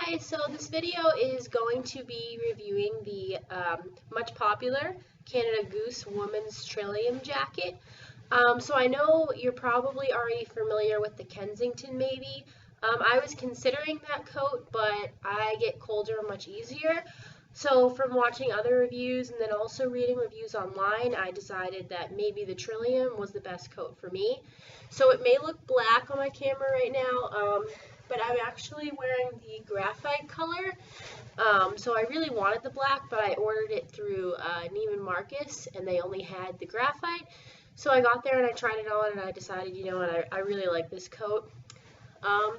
Hi, so this video is going to be reviewing the much popular Canada Goose woman's Trillium jacket. So I know you're probably already familiar with the Kensington maybe. I was considering that coat, but I get colder much easier. So from watching other reviews and then also reading reviews online, I decided that maybe the Trillium was the best coat for me. So it may look black on my camera right now, but I'm actually wearing the graphite color. So I really wanted the black, but I ordered it through Neiman Marcus, and they only had the graphite. So I got there and I tried it on, and I decided, you know what, I really like this coat.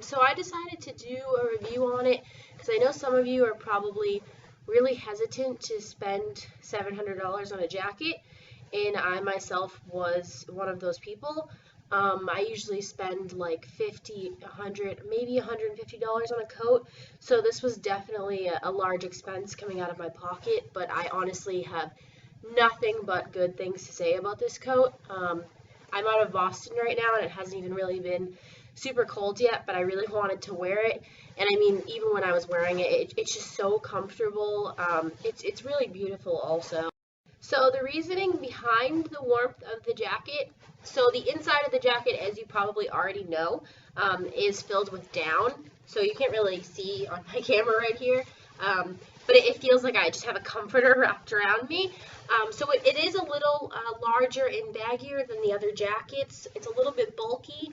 So I decided to do a review on it, because I know some of you are probably really hesitant to spend $700 on a jacket, and I myself was one of those people. I usually spend like $50, $100, maybe $150 on a coat, so this was definitely a large expense coming out of my pocket, but I honestly have nothing but good things to say about this coat. I'm out of Boston right now, and it hasn't even really been super cold yet, but I really wanted to wear it, and I mean, even when I was wearing it, it's just so comfortable. It's really beautiful also. So the reasoning behind the warmth of the jacket, so the inside of the jacket, as you probably already know, is filled with down, so you can't really see on my camera right here, but it feels like I just have a comforter wrapped around me. So it is a little larger and baggier than the other jackets. It's a little bit bulky.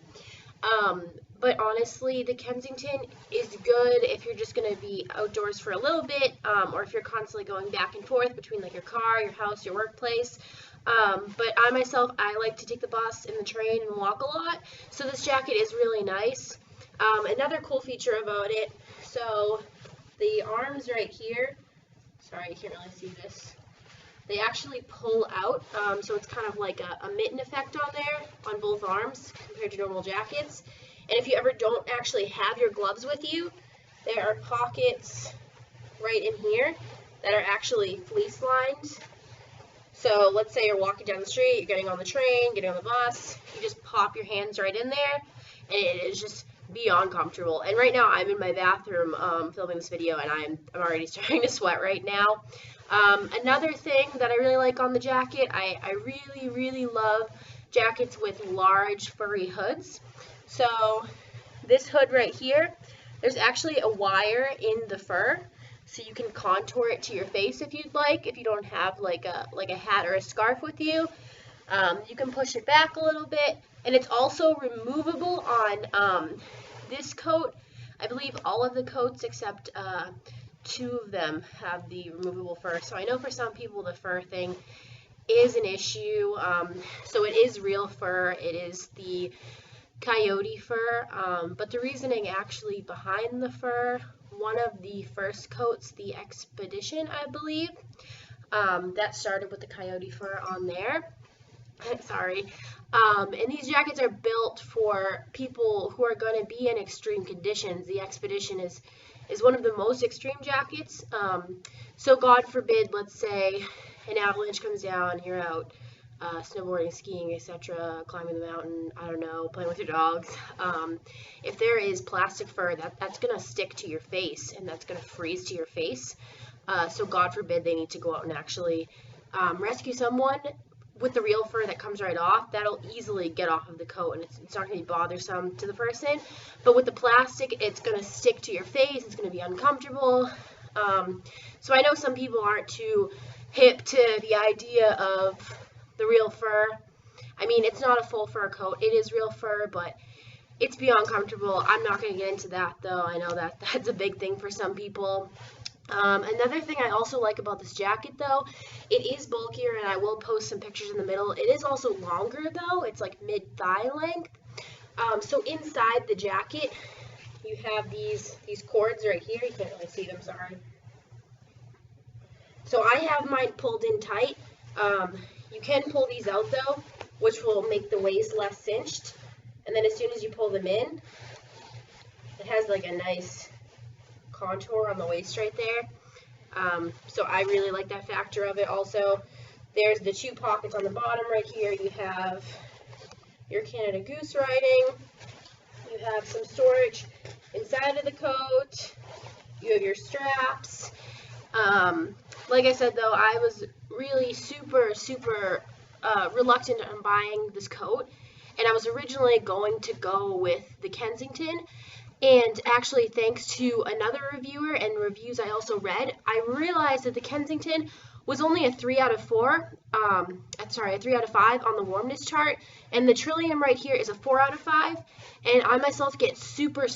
But honestly, the Kensington is good if you're just going to be outdoors for a little bit, or if you're constantly going back and forth between like your car, your house, your workplace. But I myself, I like to take the bus and the train and walk a lot, so this jacket is really nice. Another cool feature about it, so the arms right here, sorry, you can't really see this, they actually pull out, so it's kind of like a mitten effect on there on both arms compared to normal jackets. And if you ever don't actually have your gloves with you, there are pockets right in here that are actually fleece lined. So let's say you're walking down the street, you're getting on the train, getting on the bus, you just pop your hands right in there, and it is just beyond comfortable. And right now I'm in my bathroom filming this video, and I'm already starting to sweat right now. Another thing that I really like on the jacket, I really love jackets with large furry hoods. So this hood right here, there's actually a wire in the fur, so you can contour it to your face if you'd like. If you don't have like a hat or a scarf with you, you can push it back a little bit, and it's also removable on this coat. I believe all of the coats except 2 of them have the removable fur. So I know for some people the fur thing is an issue. So it is real fur. It is the coyote fur, but the reasoning actually behind the fur, one of the first coats, the Expedition, I believe, that started with the coyote fur on there. Sorry. And these jackets are built for people who are going to be in extreme conditions. The Expedition is one of the most extreme jackets. So God forbid, let's say an avalanche comes down, you're out snowboarding, skiing, etc., climbing the mountain, I don't know, playing with your dogs. If there is plastic fur, that's going to stick to your face, and that's going to freeze to your face. So God forbid they need to go out and actually rescue someone. With the real fur that comes right off, that'll easily get off of the coat, and it's not going to be bothersome to the person. But with the plastic, it's going to stick to your face, it's going to be uncomfortable. So I know some people aren't too hip to the idea of the real fur. I mean, it's not a full fur coat, it is real fur, but it's beyond comfortable. I'm not going to get into that though. I know that's a big thing for some people. Another thing I also like about this jacket though, it is bulkier, and I will post some pictures in the middle. It is also longer though, it's like mid-thigh length. So inside the jacket, you have these cords right here. You can't really see them, sorry. So I have mine pulled in tight. You can pull these out though, which will make the waist less cinched. And then as soon as you pull them in, it has like a nice contour on the waist right there. So I really like that factor of it. Also, there's the 2 pockets on the bottom right here. You have your Canada Goose writing. You have some storage inside of the coat. You out your straps. Like I said though, I was really super reluctant on buying this coat, and I was originally going to go with the Kensington, and actually thanks to another reviewer and reviews I also read, I realized that the Kensington was only a 3 out of 4, a 3 out of 5 on the warmness chart, and the Trillium right here is a 4 out of 5, and I myself get super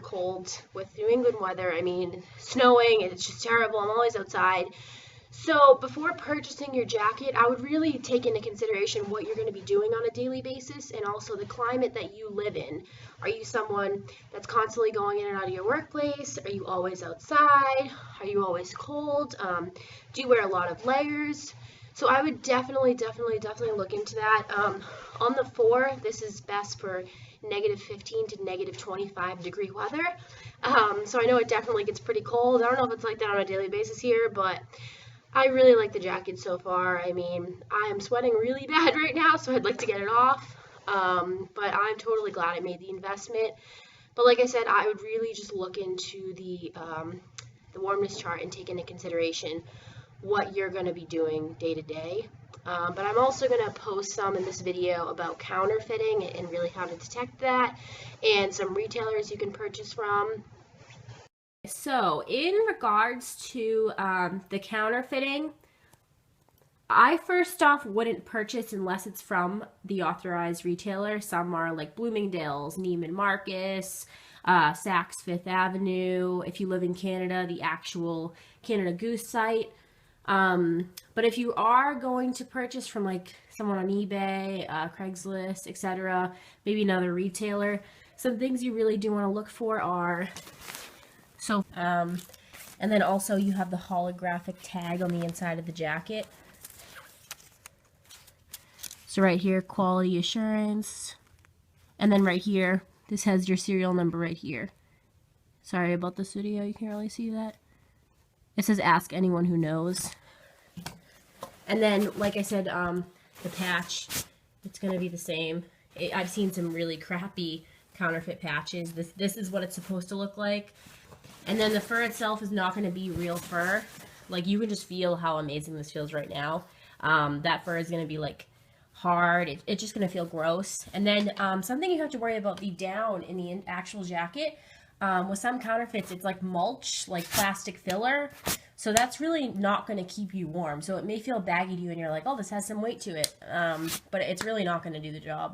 cold with New England weather. I mean, snowing, and it's just terrible. I'm always outside. So before purchasing your jacket, I would really take into consideration what you're going to be doing on a daily basis, and also the climate that you live in. Are you someone that's constantly going in and out of your workplace? Are you always outside? Are you always cold? Do you wear a lot of layers? So I would definitely look into that. On the 4, this is best for -15 to -25 degree weather. So I know it definitely gets pretty cold. I don't know if it's like that on a daily basis here, but I really like the jacket so far. I mean, I am sweating really bad right now, so I'd like to get it off. But I'm totally glad I made the investment. But like I said, I would really just look into the warmness chart and take into consideration what you're going to be doing day to day. But I'm also going to post some in this video about counterfeiting and really how to detect that, and some retailers you can purchase from. So in regards to the counterfeiting, I first off wouldn't purchase unless it's from the authorized retailer. Some are like Bloomingdales, Neiman Marcus, Saks Fifth Avenue. If you live in Canada, the actual Canada Goose site. But if you are going to purchase from like someone on eBay, Craigslist, etc., maybe another retailer, some things you really do want to look for are and then also you have the holographic tag on the inside of the jacket. So right here, quality assurance. And then right here, this has your serial number right here. Sorry about this video, you can't really see that. It says ask anyone who knows. And then, like I said, the patch, it's going to be the same. I've seen some really crappy counterfeit patches. This is what it's supposed to look like. And then the fur itself is not going to be real fur. Like, you can just feel how amazing this feels right now. That fur is going to be like hard. It's just going to feel gross. And then something you have to worry about, the down in the actual jacket. With some counterfeits, it's like mulch, like plastic filler. So that's really not going to keep you warm. So it may feel baggy to you and you're like, oh, this has some weight to it. But it's really not going to do the job.